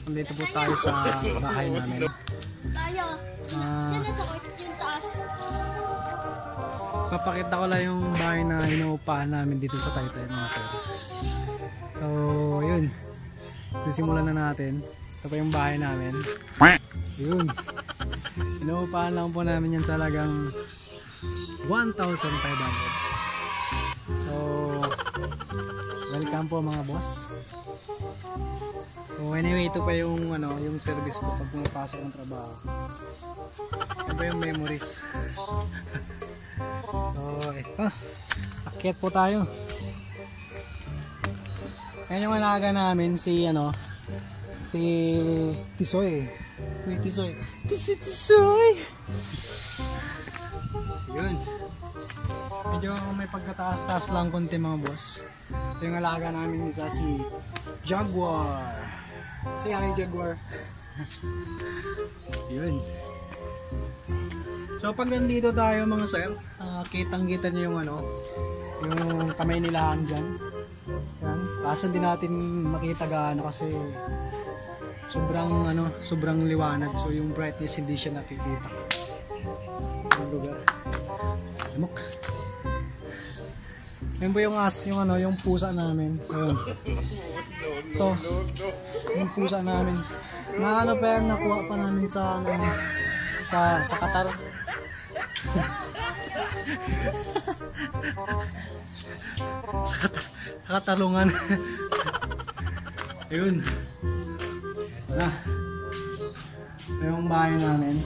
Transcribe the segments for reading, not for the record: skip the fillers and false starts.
Nandito po tayo sa bahay namin. Yung taas. Papakita ko lang yung bahay na inuupahan namin dito sa Taytay mga sir. So yun, sisimulan na natin. Ito pa yung bahay namin. Yun, inuupahan lang po namin yan sa halagang 1,500. So welcome po mga boss. So anyway, ito pa yung yung service ko pag pumapasok ng trabaho. Ito pa yung memories. So ito, akyat po tayo. Ayan yung alaga namin, si si Tisoy. Wait, Tisoy. Tisoy! Yun. Medyo may pagkataas-taas lang konti mga boss. Ito yung alaga namin isa, si Jaguar. Say hi, Jaguar. Yun. So pag nandito tayo mga sir, kitang-kita nyo yung kamay nilaan dyan. Yan. Kaso di natin makita gaano kasi sobrang liwanag. So yung brightness hindi siya nakikita. Yung lugar. Amok. Yan po yung pusa namin. Ayun. Ito. Yung pusa namin. Pa yan, nakuha pa namin sa Qatar. sa Katarungan. Ayun. Yung bahay namin.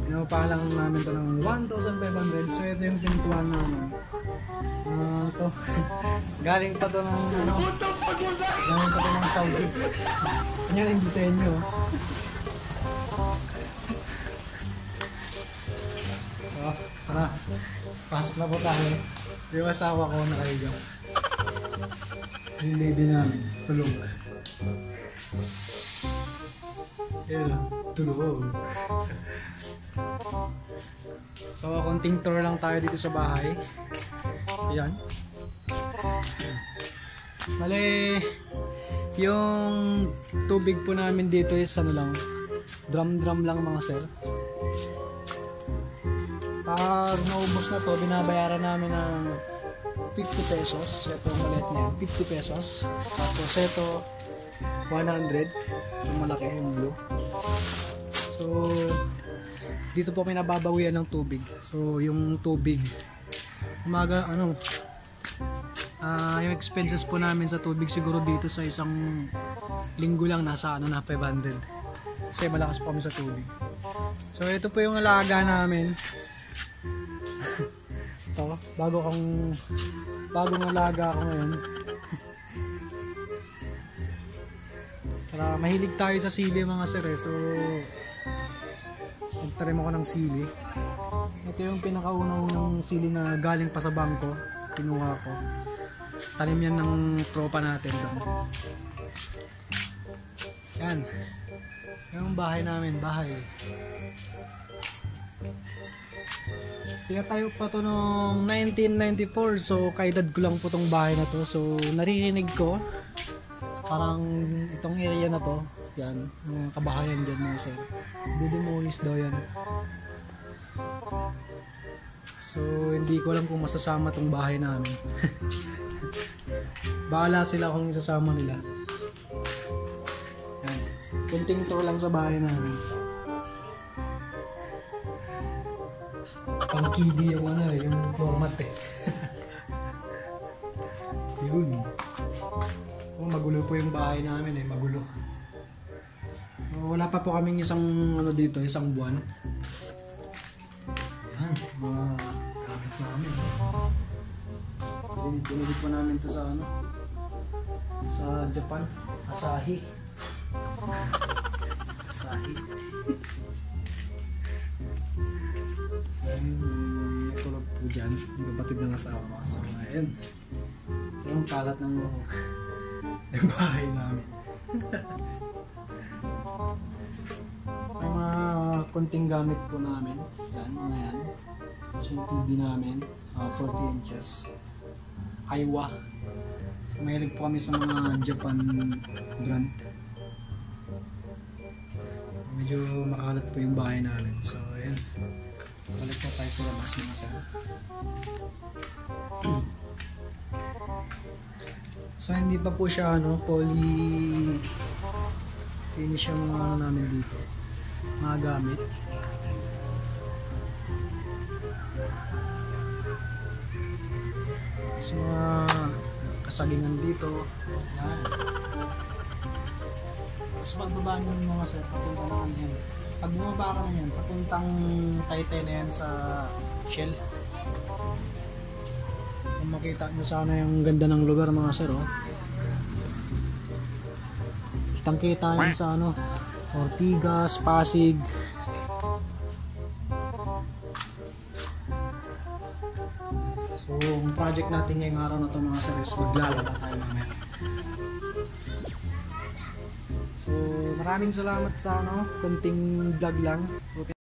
Inuupahan lang namin ito ng 1,500. So ito yung pintuan namin. Ito. Galing pa ito ng Saudi. Yan yung disenyo. So, tara. Pasok na po tayo. Yung asawa ko nakahiga. Yung baby namin. Tulog. Yan. Tulog. So, konting tour lang tayo dito sa bahay. Ayan. Bale, yung tubig po namin dito is drum lang mga sir. Pag naubos na to, binabayaran namin ng 50 pesos. Ito ang maliit na yan, 50 pesos. Tapos ito, 100. Yung malaki, yung blue. So, dito po may nababawian ng tubig. So, yung tubig, yung expenses po namin sa tubig siguro dito sa isang linggo lang nasa 500. Kasi malakas po kami sa tubig. So, ito po yung alaga namin. Ito, bagong alaga ako ngayon. Para mahilig tayo sa sili mga sir eh. So, nagtarim ako ng sili. Ito yung pinakaunang sili na galing pa sa bangko. Kinuha ko. Tanim yan ng tropa natin doon. Yan. Yung bahay namin. Pinatayo pa to noong 1994. So kaedad ko lang po tong bahay na to. So naririnig ko parang itong area na to, yan, mga kabahayan dyan mga sir, didemolish daw yan. So hindi ko alam kung masasama tong bahay namin. Bahala sila kung isasama nila. Yan. Kunting tour lang sa bahay namin. Pang kiddie yung yung format eh. Yun. Magulo po yung bahay namin eh, magulo. Wala pa po kaming isang dito, isang buwan. Yan, mga gamit namin. Binili po namin to sa sa Japan, Asahi. Natulog po dyan, yung kapatid ng asawa. So ayan, ito yung kalat ng bahay namin. May mga konting gamit po namin. Yan, mga yan. So yung TV namin, 40 inches. Aiwa. So, mahilig po kami sa mga Japan brand. medyo makalat po yung bahay namin. So ayan, balik na tayo sa labas mga sir. So hindi pa po siya poly finish yung mga namin dito, mga gamit. So mga kasagingan dito. Yan. Tapos pagbaba nyo mga sir, papunta naman yan. Pag bumaba ka na yan, papuntang taytay na yan sa Shell. Kung makita nyo sana yung ganda ng lugar mga sir, kitang kita yan sa Ortigas, Pasig. So ang project natin ngayong araw na ito mga sir is maglalaba tayo mamaya. So maraming salamat sa konting vlog lang. So,